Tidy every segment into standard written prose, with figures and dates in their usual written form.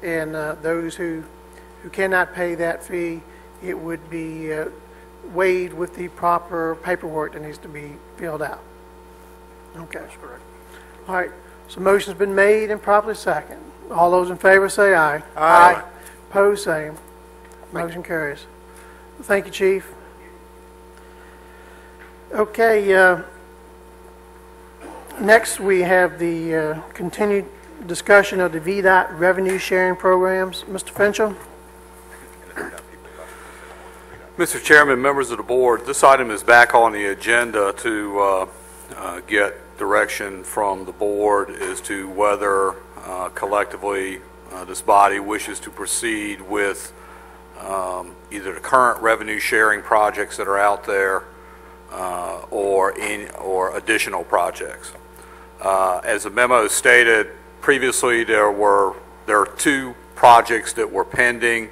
and those who cannot pay that fee, it would be waived with the proper paperwork that needs to be filled out. Okay. That's correct. All right. So motion's been made and properly second. All those in favor say aye. Aye. Opposed, same. Motion carries. Thank you, Chief. Okay. Next, we have the continued discussion of the VDOT revenue sharing programs. Mr. Finchel. Mr. Chairman, members of the board, this item is back on the agenda to get direction from the board as to whether collectively this body wishes to proceed with either the current revenue sharing projects that are out there or additional projects. As the memo stated previously, there are two projects that were pending.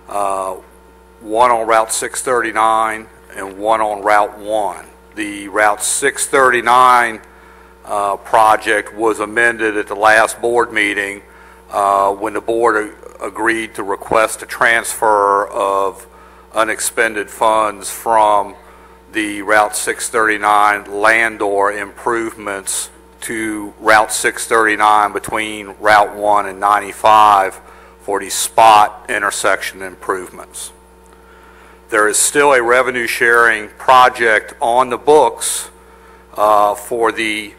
One on Route 639 and one on Route 1. The Route 639 project was amended at the last board meeting when the board agreed to request a transfer of unexpended funds from the Route 639 landor improvements to Route 639 between Route 1 and 95 for the spot intersection improvements. There is still a revenue sharing project on the books for the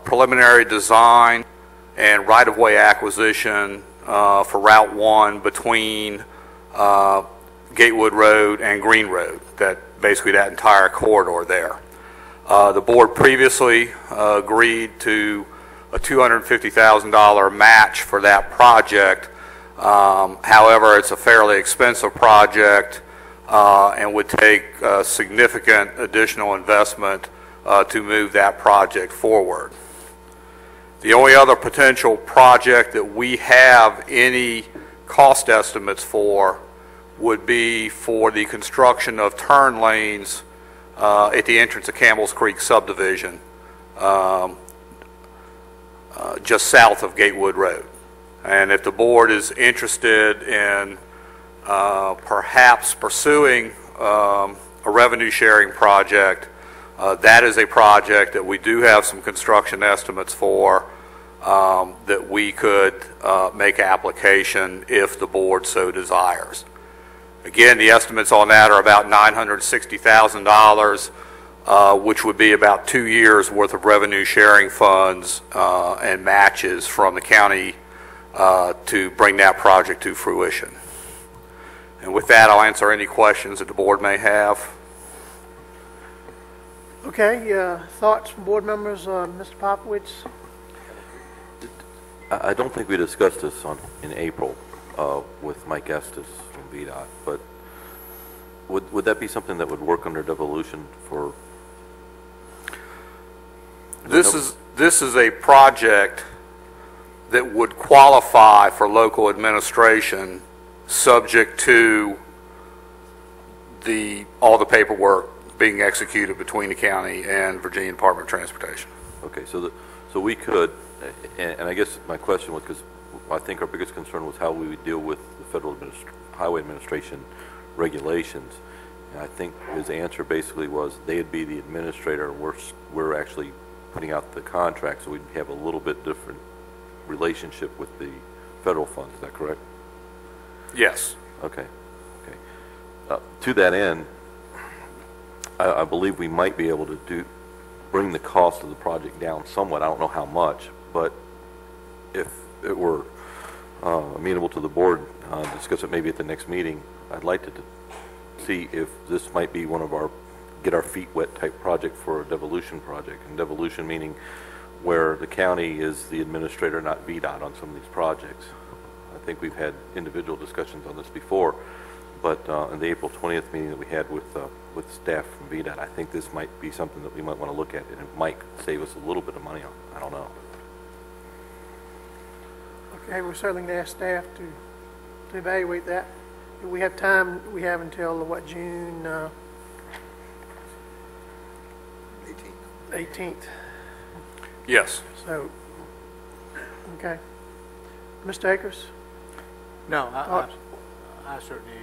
preliminary design and right-of-way acquisition for Route 1 between Gatewood Road and Green Road, basically that entire corridor there. The board previously agreed to a $250,000 match for that project. However, it's a fairly expensive project and would take significant additional investment to move that project forward. The only other potential project that we have any cost estimates for would be for the construction of turn lanes at the entrance of Campbell's Creek subdivision, just south of Gatewood Road. And if the board is interested in perhaps pursuing a revenue sharing project, that is a project that we do have some construction estimates for that we could make application if the board so desires. Again, the estimates on that are about $960,000, which would be about 2 years worth of revenue sharing funds and matches from the county to bring that project to fruition. And with that, I'll answer any questions that the board may have. Okay, thoughts from board members, Mr. Popowitz? I don't think we discussed this in April with Mike Estes from VDOT, but would that be something that would work under devolution for? This is a project that would qualify for local administration, subject to all the paperwork being executed between the county and Virginia Department of Transportation. Okay, so we could, and I guess my question was, because I think our biggest concern was how we would deal with the Federal Highway Administration regulations. And I think his answer basically was they'd be the administrator. We're actually putting out the contract, so we'd have a little bit different relationship with the federal funds. Is that correct? Yes. Okay. Okay. To that end, I believe we might be able to bring the cost of the project down somewhat. I don't know how much, but if it were amenable to the board, discuss it maybe at the next meeting. I'd like to see if this might be one of our get our feet wet type project for a devolution project. And devolution meaning where the county is the administrator, not VDOT, on some of these projects. I think we've had individual discussions on this before, but in the April 20th meeting that we had with staff from VDOT, I think this might be something that we might want to look at, and it might save us a little bit of money on. I don't know. Okay, we're certainly going to ask staff to evaluate that. We have time. We have until what, June 18th. Yes. So, okay. Mr. Akers? No, Thoughts? I certainly,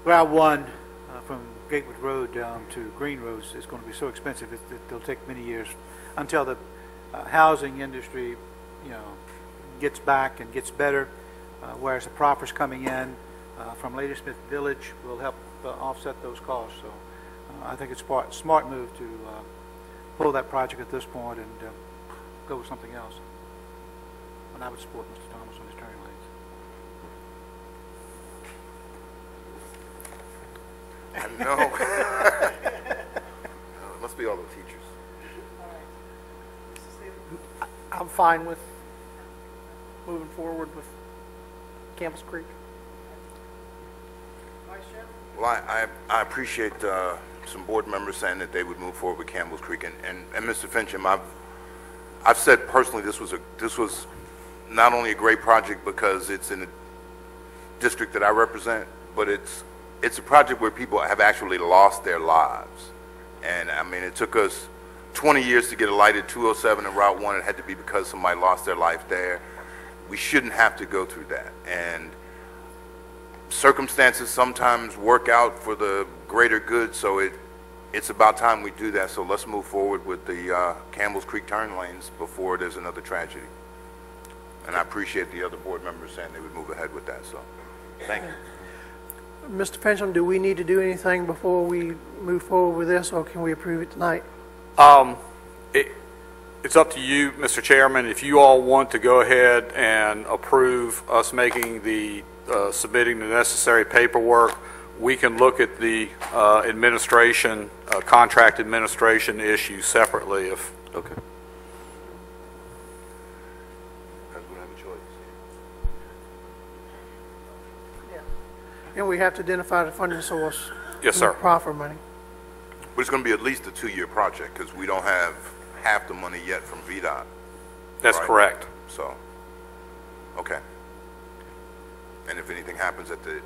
Route 1 from Gatewood Road down to Green Roads is going to be so expensive that it'll take many years until the housing industry, you know, gets back and gets better, whereas the proffers coming in from Ladysmith Village will help offset those costs. So I think it's a smart move to pull that project at this point and go with something else. And I would support Mr. Thomas on his turning lanes. No. It must be all the teachers. I'm fine with moving forward with Campbell's Creek. Well, I appreciate some board members saying that they would move forward with Campbell's Creek, and Mr. Fincham, I've said personally this was not only a great project because it's in a district that I represent, but it's a project where people have actually lost their lives. And I mean, it took us 20 years to get a lighted 207 and Route 1. It had to be because somebody lost their life there. We shouldn't have to go through that. And circumstances sometimes work out for the greater good, so it's about time we do that. So let's move forward with the Campbell's Creek turn lanes before there's another tragedy. And I appreciate the other board members saying they would move ahead with that, so thank you. Mr. Fincham, do we need to do anything before we move forward with this, or can we approve it tonight? It's up to you, Mr. Chairman. If you all want to go ahead and approve us making the submitting the necessary paperwork, we can look at the administration, contract administration issue separately. If Okay. Because we don't have a choice. And we have to identify the funding source. Yes, sir. Proffer money. But it's going to be at least a 2-year project because we don't have half the money yet from VDOT. that's Right. correct. So, okay. And if anything happens at the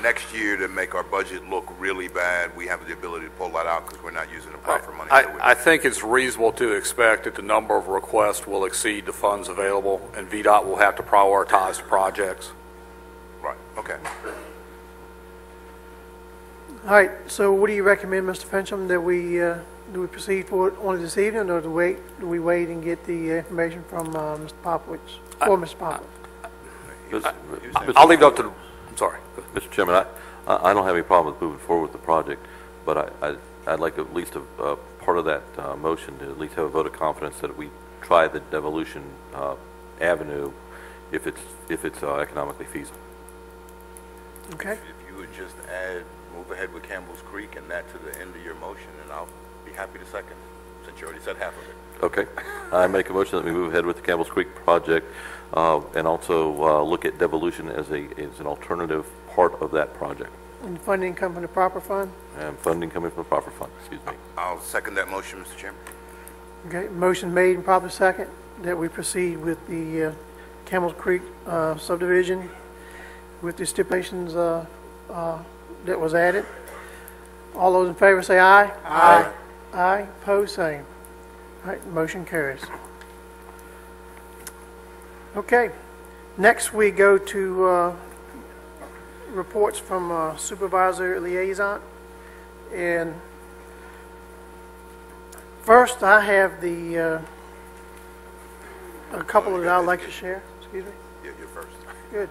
next year to make our budget look really bad, we have the ability to pull that out because we're not using the proper money. I think it's reasonable to expect that the number of requests will exceed the funds available, and VDOT will have to prioritize the projects. Right, okay. All right, so what do you recommend, Mr. Fincham, that we, do we proceed for it only this evening, or do we wait and get the information from Mr. Popovich, or Mr. Popovich? I'll leave it up to the, I'm sorry. Mr. Chairman, I don't have any problem with moving forward with the project, but I'd like at least a part of that motion to at least have a vote of confidence that we try the devolution avenue if it's economically feasible. Okay, If you would just move ahead with Campbell's Creek and that to the end of your motion, and I'll be happy to second, since you already said half of it. Okay. I make a motion that we move ahead with the Campbell's Creek project and also look at devolution as an alternative part of that project. and funding come from the proper fund? And funding coming from the proper fund, excuse me. I'll second that motion, Mr. Chairman. Okay, motion made and proper second that we proceed with the Campbell Creek subdivision with the stipulations that was added. All those in favor say aye. Aye. Aye, pose same. All right, motion carries. Okay, next we go to reports from Supervisor Liaison. And first I have a couple that I'd like to share. Excuse me? Yeah, you're first. Good.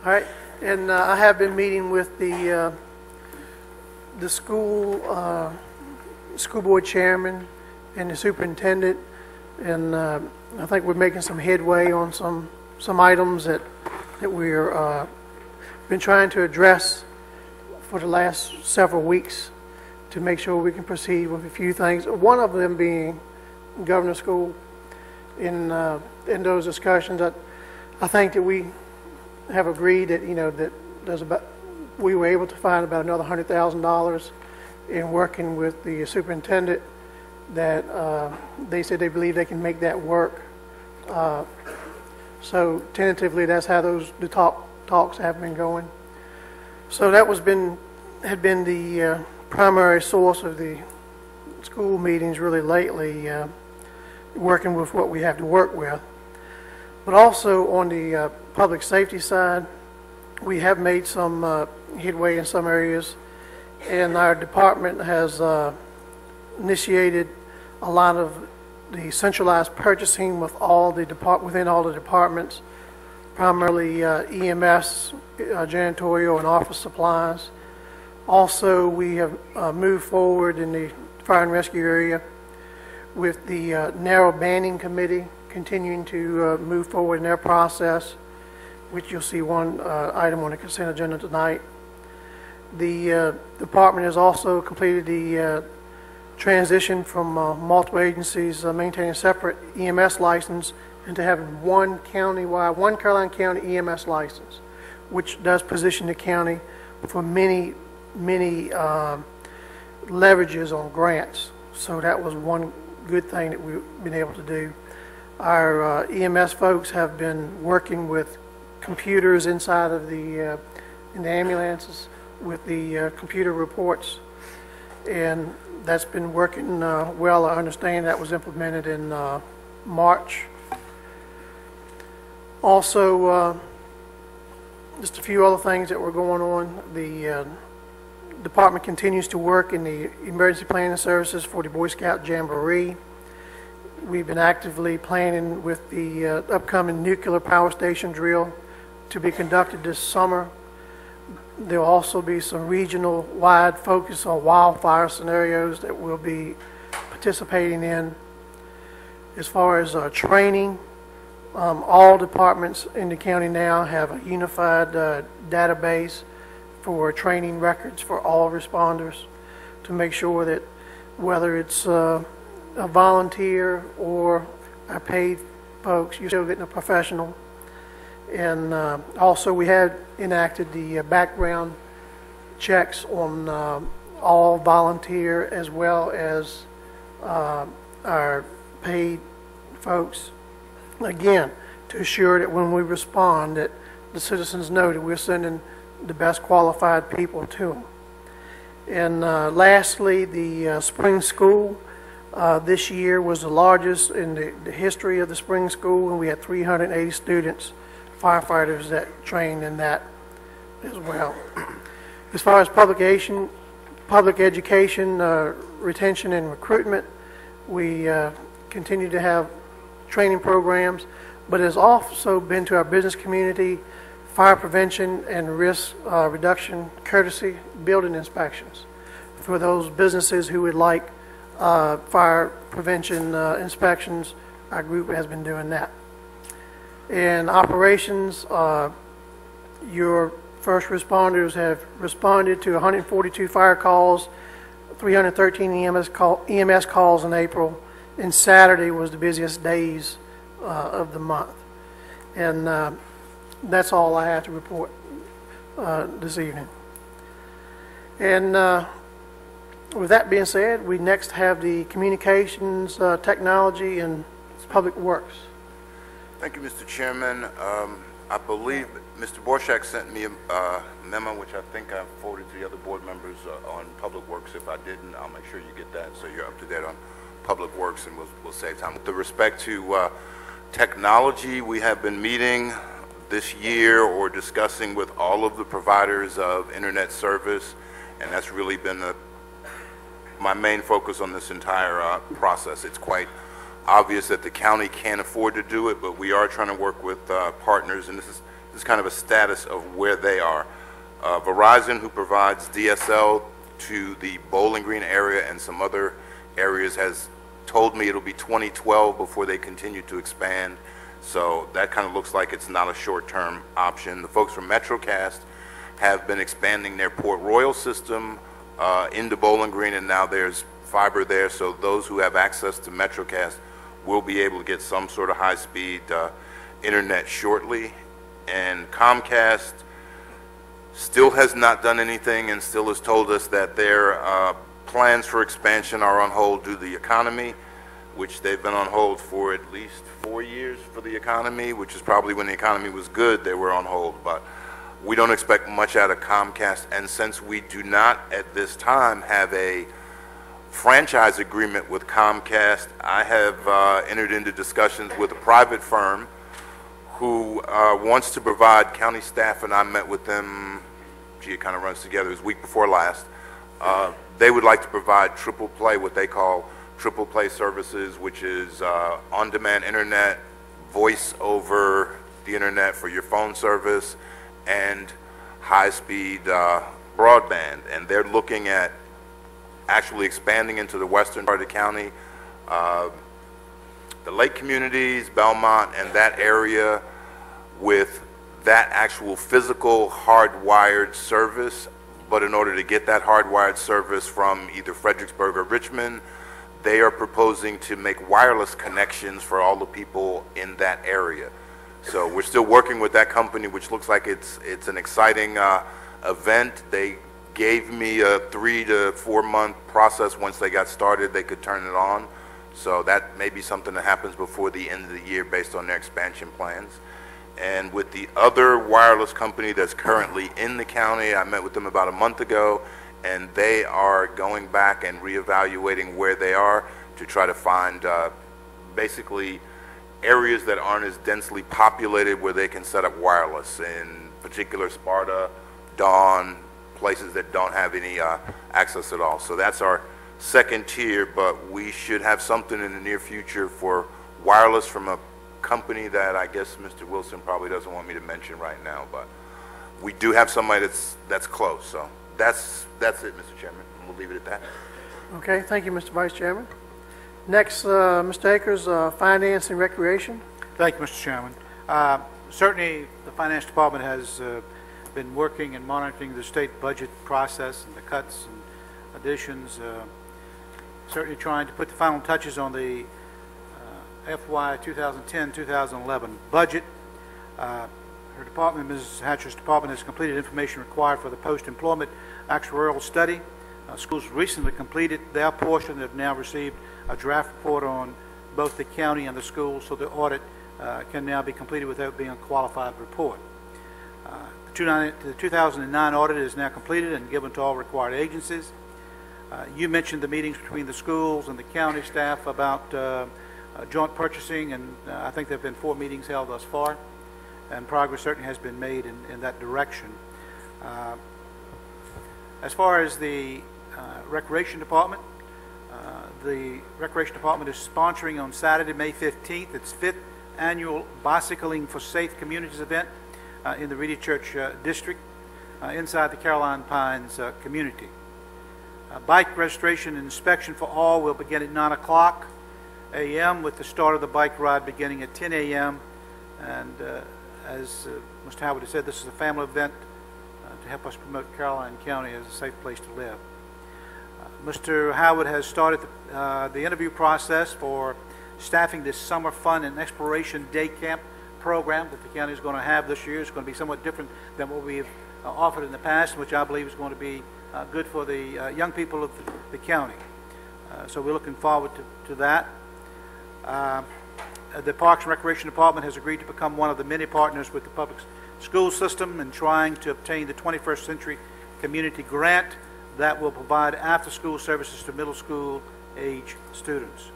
All right, and I have been meeting with the school board chairman and the superintendent, and I think we're making some headway on some items that we're been trying to address for the last several weeks to make sure we can proceed with a few things. One of them being Governor School. In those discussions, I think that we have agreed that that we were able to find about another $100,000 in working with the superintendent. That they said they believe they can make that work. So tentatively, that's how the talks have been going. So that had been the primary source of the school meetings really lately, working with what we have to work with. But also on the public safety side, we have made some headway in some areas, and our department has initiated a lot of the centralized purchasing with within all the departments, primarily EMS, janitorial, and office supplies. Also, we have moved forward in the fire and rescue area with the narrow banding committee continuing to move forward in their process, which you'll see one item on the consent agenda tonight. The department has also completed the transition from multiple agencies maintaining separate EMS license into having one Caroline County EMS license, which does position the county for many leverages on grants. So that was one good thing that we've been able to do. Our EMS folks have been working with computers inside of in the ambulances with the computer reports, and that's been working well. I understand that was implemented in March. Also, just a few other things that were going on. The department continues to work in the emergency planning services for the Boy Scout Jamboree. We've been actively planning with the upcoming nuclear power station drill to be conducted this summer. There will also be some regional-wide focus on wildfire scenarios that we'll be participating in. As far as training, all departments in the county now have a unified database for training records for all responders to make sure that whether it's a volunteer or our paid folks, you're still getting a professional. And also we had enacted the background checks on all volunteer as well as our paid folks. Again, to assure that when we respond that the citizens know that we're sending the best qualified people to them. And lastly, the spring school this year was the largest in the history of the spring school, and we had 380 students, firefighters, that trained in that as well. As far as public education, retention and recruitment, we continue to have training programs, but has also been to our business community fire prevention and risk reduction courtesy building inspections for those businesses who would like fire prevention inspections. Our group has been doing that. In operations, your first responders have responded to 142 fire calls, 313 EMS calls in April, and Saturday was the busiest days of the month. And that's all I have to report this evening. And with that being said, we next have the communications, technology, and public works. Thank you, Mr. Chairman. I believe Mr. Borshak sent me a memo, which I think I forwarded to the other board members on public works. If I didn't, I'll make sure you get that so you're up to date on public works, and we'll save time. With respect to technology, we have been meeting this year or discussing with all of the providers of internet service, and that's really been my main focus on this entire process. It's quite obvious that the county can't afford to do it, but we are trying to work with partners, and this is kind of a status of where they are. Verizon, who provides DSL to the Bowling Green area and some other areas, has told me it'll be 2012 before they continue to expand. So that kind of looks like it's not a short-term option. The folks from MetroCast have been expanding their Port Royal system into Bowling Green, and now there's fiber there, so those who have access to MetroCast will be able to get some sort of high-speed internet shortly. And Comcast still has not done anything and still has told us that their plans for expansion are on hold due to the economy, which they've been on hold for at least 4 years for the economy, which is probably when the economy was good they were on hold. But we don't expect much out of Comcast, and since we do not at this time have a franchise agreement with Comcast, I have entered into discussions with a private firm who wants to provide county staff, and I met with them, gee, it kind of runs together, it was week before last. They would like to provide triple play, what they call triple play services, which is on-demand internet, voice over the internet for your phone service, and high-speed broadband. And they're looking at actually expanding into the western part of the county. The lake communities, Belmont, and that area with that actual physical hardwired service. But in order to get that hardwired service from either Fredericksburg or Richmond, they are proposing to make wireless connections for all the people in that area. So we're still working with that company, which looks like it's an exciting event. They gave me a 3 to 4 month process. Once they got started, they could turn it on. So that may be something that happens before the end of the year based on their expansion plans. And with the other wireless company that's currently in the county, I met with them about a month ago, and they are going back and reevaluating where they are to try to find basically areas that aren't as densely populated where they can set up wireless, in particular Sparta, Dawn, places that don't have any access at all. So that's our second tier, but we should have something in the near future for wireless from a company that I guess Mr. Wilson probably doesn't want me to mention right now, but we do have somebody that's close. So that's it, Mr. Chairman. We'll leave it at that. Okay, thank you, Mr. Vice Chairman. Next, Mr. Akers, Finance and Recreation. Thank you, Mr. Chairman. Certainly, the Finance Department has been working and monitoring the state budget process and the cuts and additions, certainly trying to put the final touches on the FY 2010-2011 budget. Her department, Ms. Hatcher's department, has completed information required for the post-employment actuarial study. Schools recently completed their portion. They've now received a draft report on both the county and the schools, so the audit can now be completed without being a qualified report. The 2009 audit is now completed and given to all required agencies. You mentioned the meetings between the schools and the county staff about joint purchasing, and I think there have been 4 meetings held thus far, and progress certainly has been made in that direction. As far as the Recreation Department, the Recreation Department is sponsoring on Saturday, May 15th, its 5th annual Bicycling for Safe Communities event in the Reedy Church District inside the Caroline Pines community. Bike registration and inspection for all will begin at 9 o'clock a.m. with the start of the bike ride beginning at 10 a.m. And as Mr. Howard has said, this is a family event to help us promote Caroline County as a safe place to live. Mr. Howard has started the interview process for staffing this summer fun and exploration day camp program that the county is going to have this year. It's going to be somewhat different than what we've offered in the past, which I believe is going to be good for the young people of the county. So we're looking forward to that. The Parks and Recreation Department has agreed to become one of the many partners with the public school system in trying to obtain the 21st Century Community Grant that will provide after-school services to middle school age students.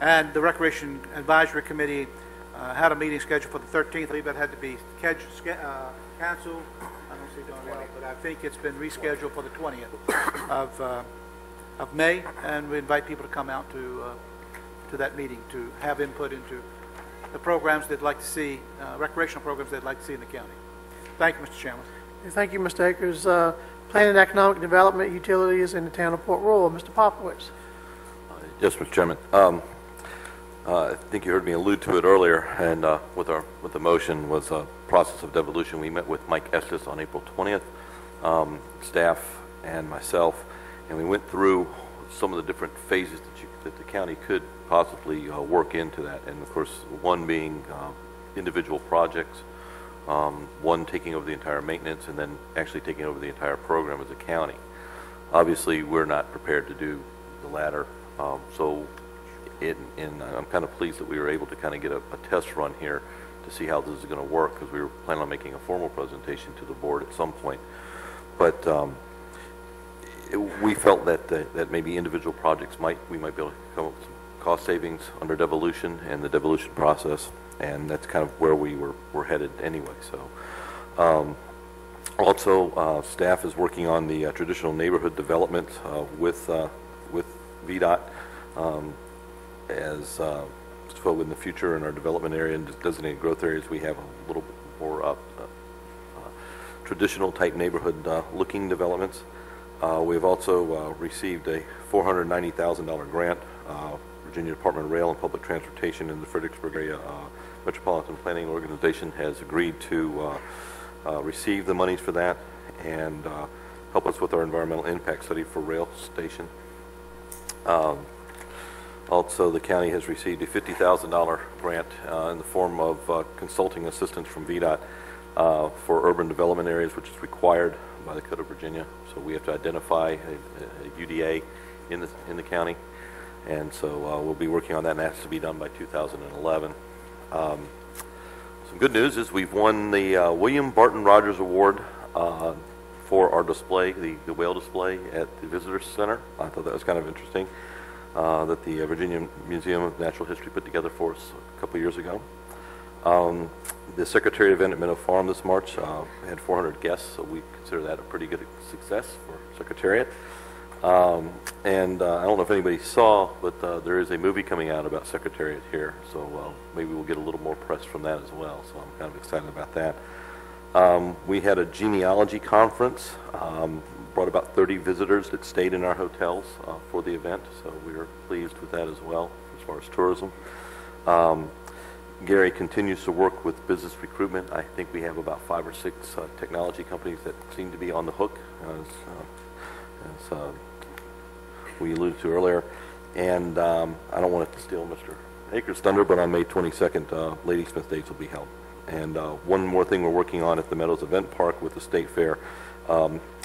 And the Recreation Advisory Committee had a meeting scheduled for the 13th. I believe that had to be canceled. I don't see Donnell, but I think it's been rescheduled for the 20th of May, and we invite people to come out to that meeting to have input into the programs they'd like to see, recreational programs they'd like to see in the county. Thank you, Mr. Chairman. Thank you, Mr. Akers. Planning and Economic Development, Utilities in the Town of Port Royal, Mr. Popowitz. Yes, Mr. Chairman. I think you heard me allude to it earlier, and with the motion was a process of devolution. We met with Mike Estes on April 20th, staff and myself, and we went through some of the different phases that the county could possibly work into that, and of course one being individual projects, one taking over the entire maintenance, and then actually taking over the entire program as a county. Obviously we're not prepared to do the latter, so I'm kind of pleased that we were able to kind of get a test run here to see how this is going to work, because we were planning on making a formal presentation to the board at some point. But we felt that maybe individual projects we might be able to come up with some cost savings under devolution and the devolution process, and that's kind of where we're headed anyway. So, also, staff is working on the traditional neighborhood development with VDOT so in the future in our development area and designated growth areas, we have a little more traditional type neighborhood looking developments. We've also received a $490,000 grant. Virginia Department of Rail and Public Transportation in the Fredericksburg area Metropolitan Planning Organization has agreed to receive the monies for that and help us with our environmental impact study for rail station. Also, the county has received a $50,000 grant in the form of consulting assistance from VDOT for urban development areas, which is required by the Code of Virginia. So we have to identify a UDA in the county, and so we'll be working on that, and that has to be done by 2011. Some good news is we've won the William Barton Rogers Award for our display, the whale display at the Visitor Center. I thought that was kind of interesting. That the Virginia Museum of Natural History put together for us a couple years ago. The Secretariat event at Minnow Farm this March had 400 guests, so we consider that a pretty good success for Secretariat. And I don't know if anybody saw, but there is a movie coming out about Secretariat here, so maybe we'll get a little more press from that as well, so I'm kind of excited about that. We had a genealogy conference, brought about 30 visitors that stayed in our hotels for the event, so we were pleased with that as well as far as tourism. Gary continues to work with business recruitment. I think we have about 5 or 6 technology companies that seem to be on the hook, as we alluded to earlier. And I don't want to steal Mr. Akers' thunder, but on May 22nd, Ladysmith Days will be held. And one more thing we're working on at the Meadows Event Park with the State Fair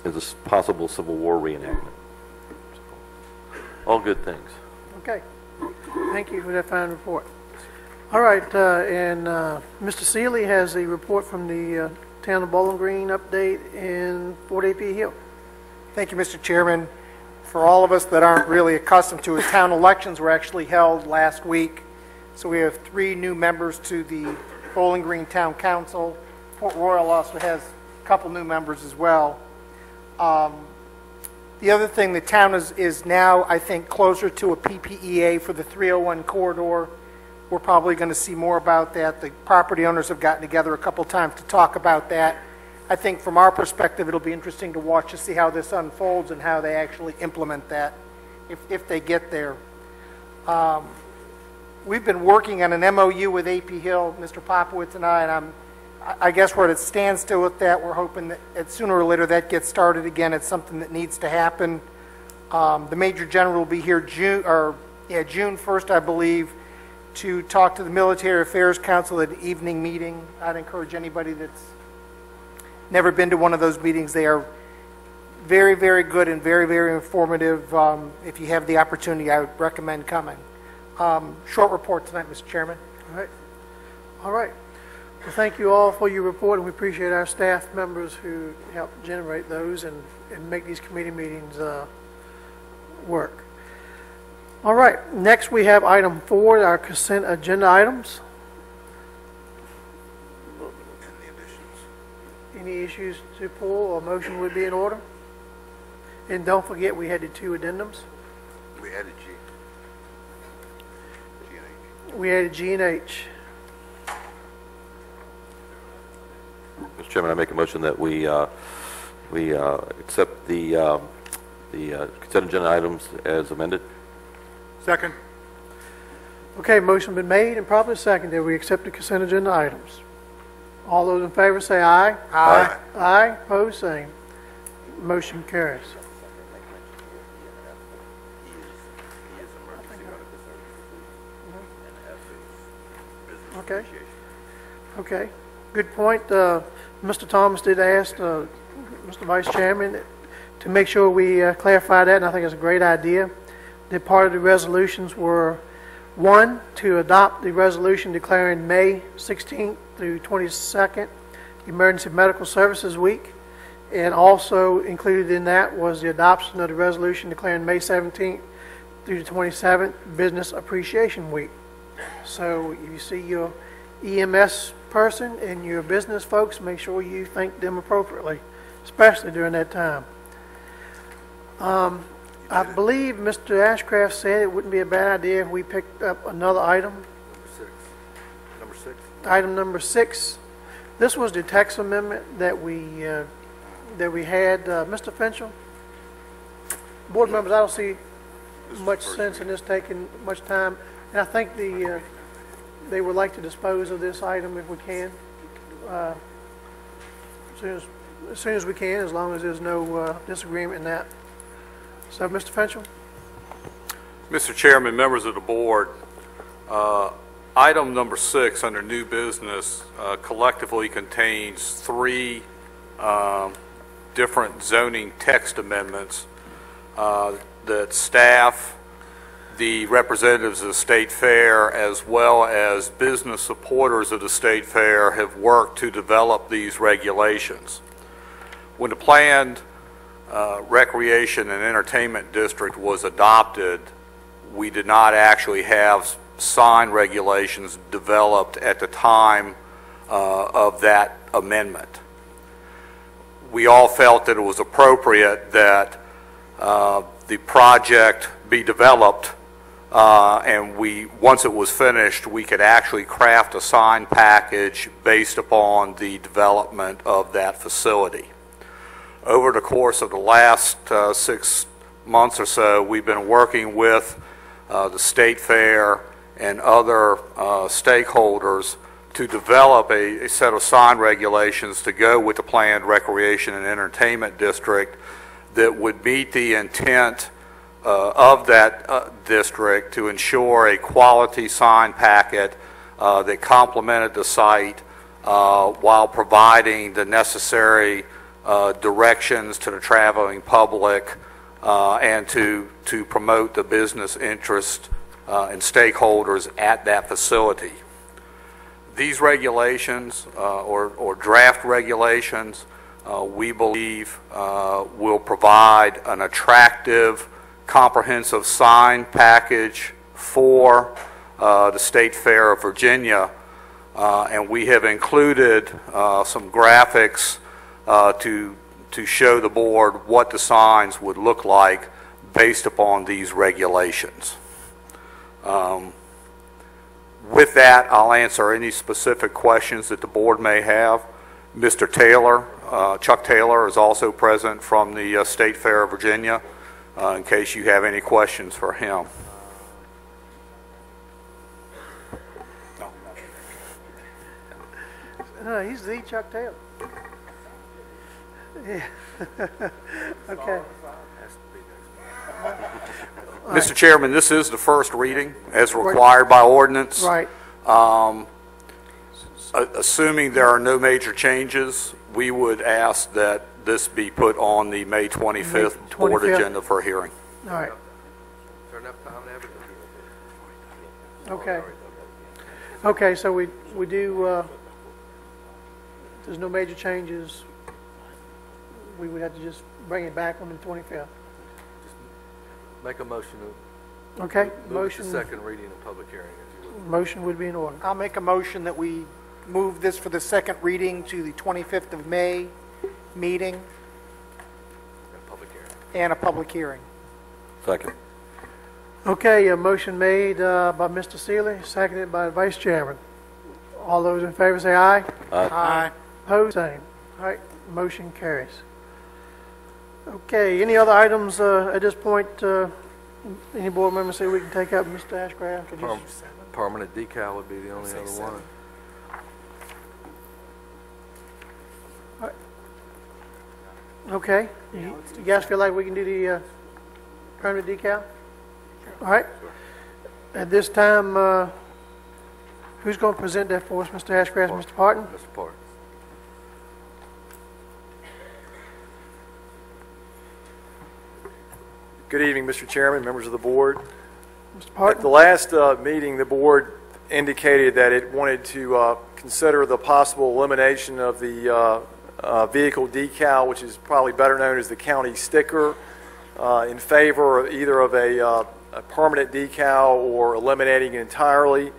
is a possible Civil War reenactment. So, all good things. Okay. Thank you for that fine report. All right, and Mr. Seeley has a report from the Town of Bowling Green update in Fort AP Hill. Thank you, Mr. Chairman. For all of us that aren't really accustomed to it, town elections were actually held last week. So we have 3 new members to the Bowling Green Town Council. Port Royal also has a couple new members as well. The other thing, the town is now, I think, closer to a PPEA for the 301 corridor. We're probably going to see more about that. The property owners have gotten together a couple times to talk about that. I think from our perspective, it'll be interesting to watch to see how this unfolds and how they actually implement that if they get there. We've been working on an MOU with AP Hill, Mr. Popowitz and and I guess where it stands still with that, we're hoping that sooner or later that gets started again. It's something that needs to happen. The Major General will be here June 1st, I believe, to talk to the Military Affairs Council at an evening meeting. I'd encourage anybody that's never been to one of those meetings. They are very, very good and very, very informative. If you have the opportunity, I would recommend coming. Short report tonight, Mr. Chairman. All right. All right. Well, thank you all for your report, and we appreciate our staff members who help generate those and make these committee meetings work. All right. Next, we have item 4, our consent agenda items. Any issues to pull or motion would be in order? And don't forget, we had the 2 addendums. We added G. G and H. We added G and H. Mr. Chairman, I make a motion that we accept the consent agenda items as amended. Second. Okay, motion been made and properly seconded. We accept the consent agenda items. All those in favor say aye. Aye. Aye. Opposed, same. Motion carries. Okay. Okay. Good point. Mr. Thomas did ask Mr. Vice Chairman to make sure we clarify that, and I think it's a great idea. The part of the resolutions were 1, to adopt the resolution declaring May 16th through 22nd Emergency Medical Services Week, and also included in that was the adoption of the resolution declaring May 17th through the 27th, Business Appreciation Week. So if you see your EMS person and your business folks, make sure you thank them appropriately, especially during that time. I believe Mr. Ashcraft said it wouldn't be a bad idea if we picked up another item. Number six. Item number 6. This was the tax amendment that we had. Mr. Finchel? Board members, I don't see much sense in this taking much time, and I think they would like to dispose of this item if we can, as soon as we can, as long as there's no disagreement in that. So, Mr. Finchel? Mr. Chairman, members of the board, item number 6 under new business collectively contains 3 different zoning text amendments that staff, the representatives of the State Fair, as well as business supporters of the State Fair have worked to develop these regulations. When the planned recreation and entertainment district was adopted, we did not actually have sign regulations developed at the time of that amendment. We all felt that it was appropriate that the project be developed, and once it was finished, we could actually craft a sign package based upon the development of that facility. Over the course of the last 6 months or so, we've been working with the State Fair and other stakeholders to develop a set of sign regulations to go with the planned recreation and entertainment district that would meet the intent of that district to ensure a quality sign packet that complemented the site while providing the necessary directions to the traveling public and to promote the business interest and stakeholders at that facility. These regulations or draft regulations we believe will provide an attractive, comprehensive sign package for the State Fair of Virginia, and we have included some graphics to show the board what the signs would look like based upon these regulations. With that, I'll answer any specific questions that the board may have. Mr. Taylor, Chuck Taylor, is also present from the State Fair of Virginia, in case you have any questions for him. No, he's the Chuck Taylor. Yeah. Okay. Mr. Chairman, this is the first reading as required by ordinance. Right. Assuming there are no major changes, we would ask that this be put on the May 25th board 25th. agenda for hearing. All right. Okay. Okay, so we do, there's no major changes. We would have to just bring it back on the 25th. Make a motion to Okay, move motion. to second reading and public hearing, if you would. Motion would be in order. I'll make a motion that we move this for the second reading to the 25th of May meeting And public hearing. and a public hearing. Second. Okay, a motion made by Mr. Seeley, seconded by the Vice Chairman. All those in favor say aye. Aye. Opposed, same. All right, motion carries. Okay, any other items at this point? Any board members say we can take up, Mr. Ashcraft? Or just- Permanent decal would be the only other one. Okay, you guys feel like we can do the permanent decal? All right. At this time, who's going to present that for us, Mr. Ashcraft, Mr. Parton? Mr. Parton. Good evening, Mr. Chairman, members of the board. Mr. At Parton? the last meeting, the board indicated that it wanted to consider the possible elimination of the vehicle decal, which is probably better known as the county sticker, in favor of either of a a permanent decal or eliminating it entirely.